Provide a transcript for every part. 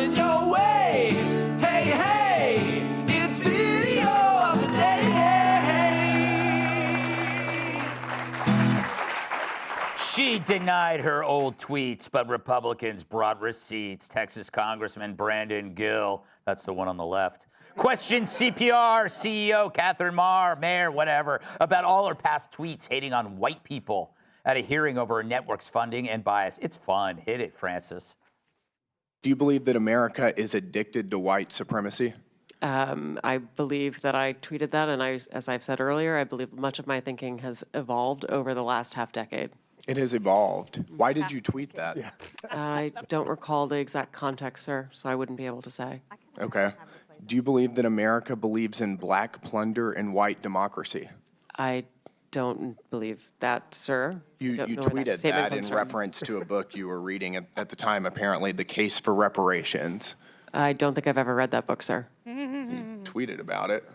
coming your way. Hey, hey, it's video of the day. She denied her old tweets, but Republicans brought receipts. Texas Congressman Brandon Gill, that's the one on the left, questioned NPR CEO Catherine Mayer, whatever, about all her past tweets hating on white people at a hearing over her network's funding and bias. It's fun. Hit it, Francis. Do you believe that America is addicted to white supremacy? I believe that I tweeted that, and as I've said earlier, I believe much of my thinking has evolved over the last half decade. It has evolved. Why did you tweet that? I don't recall the exact context, sir, so I wouldn't be able to say. Okay. Do you believe that America believes in black plunder and white democracy? I don't believe that, sir. You tweeted that in reference to a book you were reading at the time, apparently, The Case for Reparations. I don't think I've ever read that book, sir. You tweeted about it.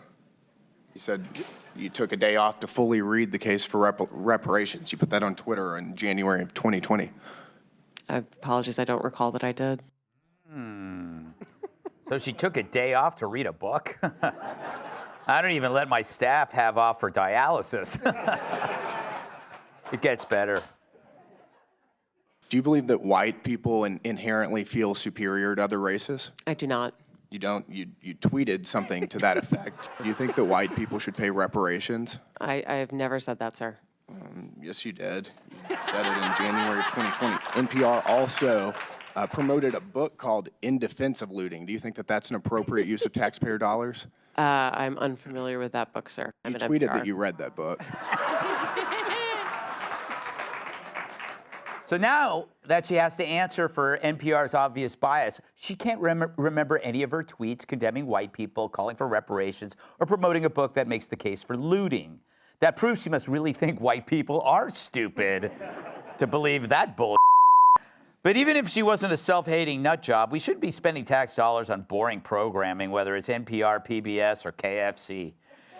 You said you took a day off to fully read The Case for Reparations. You put that on Twitter in January of 2020. Apologies, I don't recall that I did. So she took a day off to read a book? I don't even let my staff have off for dialysis. It gets better. Do you believe that white people inherently feel superior to other races? I do not. You don't? You tweeted something to that effect. Do you think that white people should pay reparations? I have never said that, sir. Yes, you did. You said it in January of 2020. NPR also promoted a book called In Defense of Looting. Do you think that that's an appropriate use of taxpayer dollars? I'm unfamiliar with that book, sir. You tweeted that you read that book. So now that she has to answer for NPR's obvious bias, she can't remember any of her tweets condemning white people, calling for reparations, or promoting a book that makes the case for looting. That proves she must really think white people are stupid to believe that bull. But even if she wasn't a self-hating nut job, we shouldn't be spending tax dollars on boring programming, whether it's NPR, PBS, or KFC.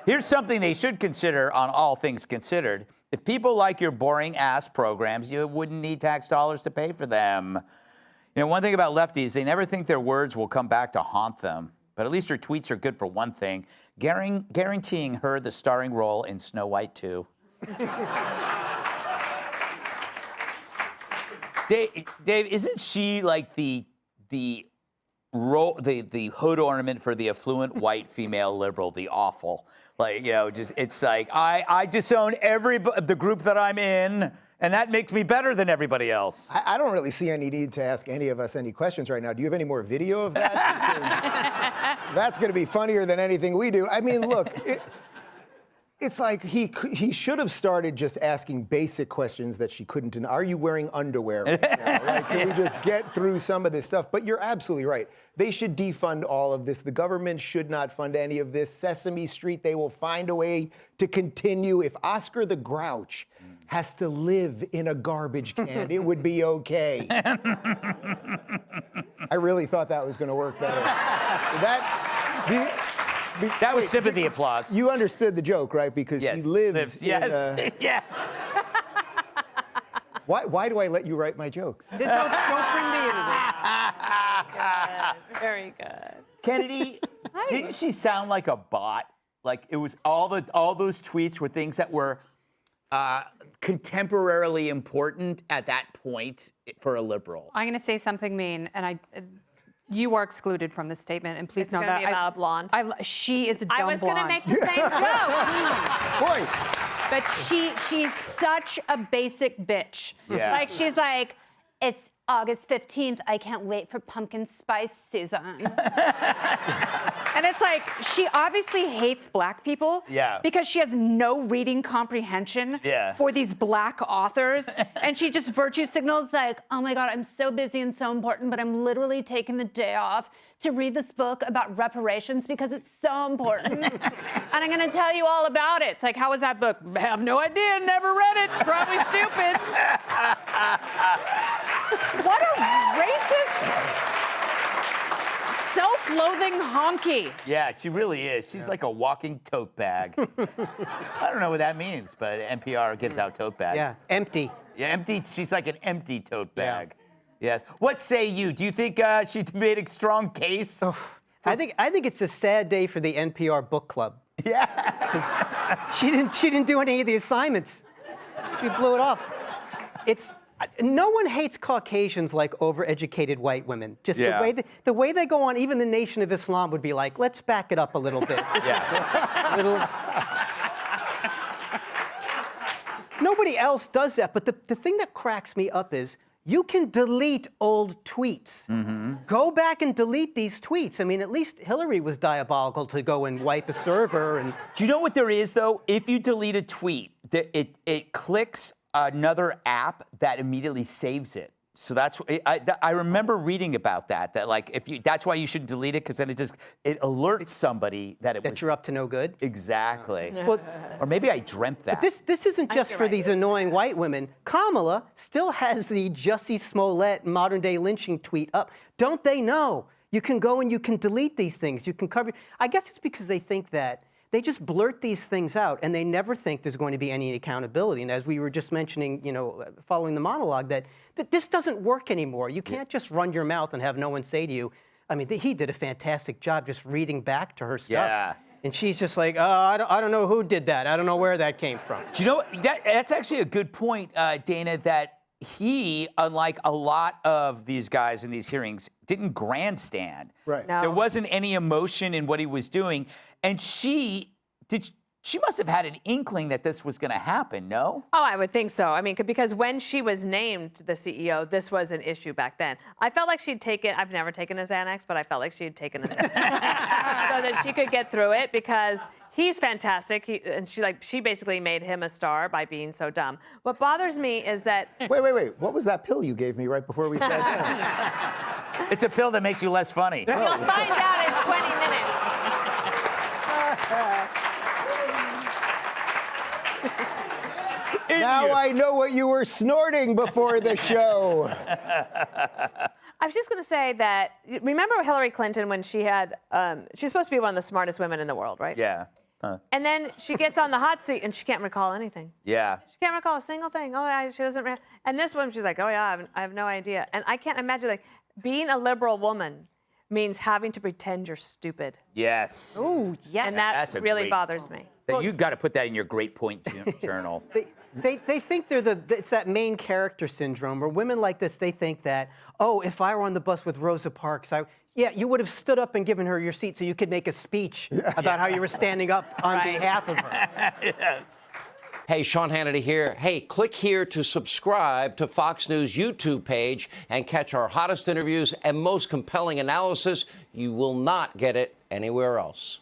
Here's something they should consider on All Things Considered. If people like your boring-ass programs, you wouldn't need tax dollars to pay for them. You know, one thing about lefties, they never think their words will come back to haunt them. But at least her tweets are good for one thing, guaranteeing her the starring role in Snow White 2. Dave, isn't she like the hood ornament for the affluent white female liberal, the awful? Like, you know, just it's like I disown the group that I'm in, and that makes me better than everybody else. I don't really see any need to ask any of us any questions right now. Do you have any more video of that? That's going to be funnier than anything we do. I mean, look. It's like he should have started just asking basic questions that she couldn't deny. Are you wearing underwear right now? Like, can we just get through some of this stuff? But you're absolutely right. They should defund all of this. The government should not fund any of this. Sesame Street, they will find a way to continue. If Oscar the Grouch has to live in a garbage can, it would be okay. I really thought that was going to work better. That was sympathy applause. You understood the joke, right? Because he lives in yes, yes. Why do I let you write my jokes? Don't bring me into this. Very good. Kennedy, didn't she sound like a bot? Like it was all those tweets were things that were contemporarily important at that point for a liberal. I'm going to say something mean, and you are excluded from this statement, and please know that. It's going to be about a blonde. She is a dumb blonde. I was going to make the same joke. Boy. But she's such a basic bitch. Yeah. Like, she's like, it's August 15th. I can't wait for pumpkin spice season. And it's like, she obviously hates black people. Yeah. Because she has no reading comprehension for these black authors. And she just virtue signals like, oh my God, I'm so busy and so important, but I'm literally taking the day off to read this book about reparations because it's so important. And I'm going to tell you all about it. It's like, how was that book? I have no idea, never read it. It's probably stupid. What a racist, self-loathing honky. Yeah, she really is. She's like a walking tote bag. I don't know what that means, but NPR gives out tote bags. Yeah, empty. Yeah, empty. She's like an empty tote bag. Yes. What say you? Do you think she made a strong case? I think it's a sad day for the NPR book club. Yeah. 'Cause she didn't do any of the assignments. She blew it off. No one hates Caucasians like overeducated white women. Just the way they go on, even the Nation of Islam would be like, let's back it up a little bit. Nobody else does that, but the thing that cracks me up is you can delete old tweets. Go back and delete these tweets. I mean, at least Hillary was diabolical to go and wipe a server. And Do you know what there is, though? If you delete a tweet, it clicks another app that immediately saves it. So that's I remember reading about that like that's why you should delete it, because then it alerts somebody that you're up to no good. Exactly. Well, or maybe I dreamt that. But this isn't just for these annoying white women. Kamala still has the Jussie Smollett modern day lynching tweet up. Don't they know? You can go and you can delete these things. You can cover. I guess it's because they think that they just blurt these things out and they never think there's going to be any accountability. And as we were just mentioning, following the monologue, that this doesn't work anymore. You can't just run your mouth and have no one say to you, I mean, he did a fantastic job just reading back to her stuff. Yeah. And she's just like, I don't know who did that. I don't know where that came from. Do you know, that's actually a good point, Dana, that he, unlike a lot of these guys in these hearings, didn't grandstand. Right. No. There wasn't any emotion in what he was doing. And she must have had an inkling that this was going to happen, no? Oh, I would think so. I mean, because when she was named the CEO, this was an issue back then. I felt like she'd taken, I've never taken a Xanax, but I felt like she'd taken a Xanax so that she could get through it, because he's fantastic. And she basically made him a star by being so dumb. What bothers me is that... Wait. What was that pill you gave me right before we sat down? It's a pill that makes you less funny. You'll find out in 20 minutes. Now I know what you were snorting before the show. I was just going to say that, remember Hillary Clinton when she had, she's supposed to be one of the smartest women in the world, right? Yeah. And then she gets on the hot seat and she can't recall anything. Yeah. She can't recall a single thing. She doesn't. And this one, she's like, oh yeah, I have no idea. And I can't imagine, like, being a liberal woman means having to pretend you're stupid. Yes. Ooh, yes. And That's that a really great- bothers me. You've got to put that in your great point journal. They think it's that main character syndrome, where women like this, they think that, oh, if I were on the bus with Rosa Parks, you would have stood up and given her your seat so you could make a speech about how you were standing up on behalf of her. Hey, Sean Hannity here. Hey, click here to subscribe to Fox News YouTube page and catch our hottest interviews and most compelling analysis. You will not get it anywhere else.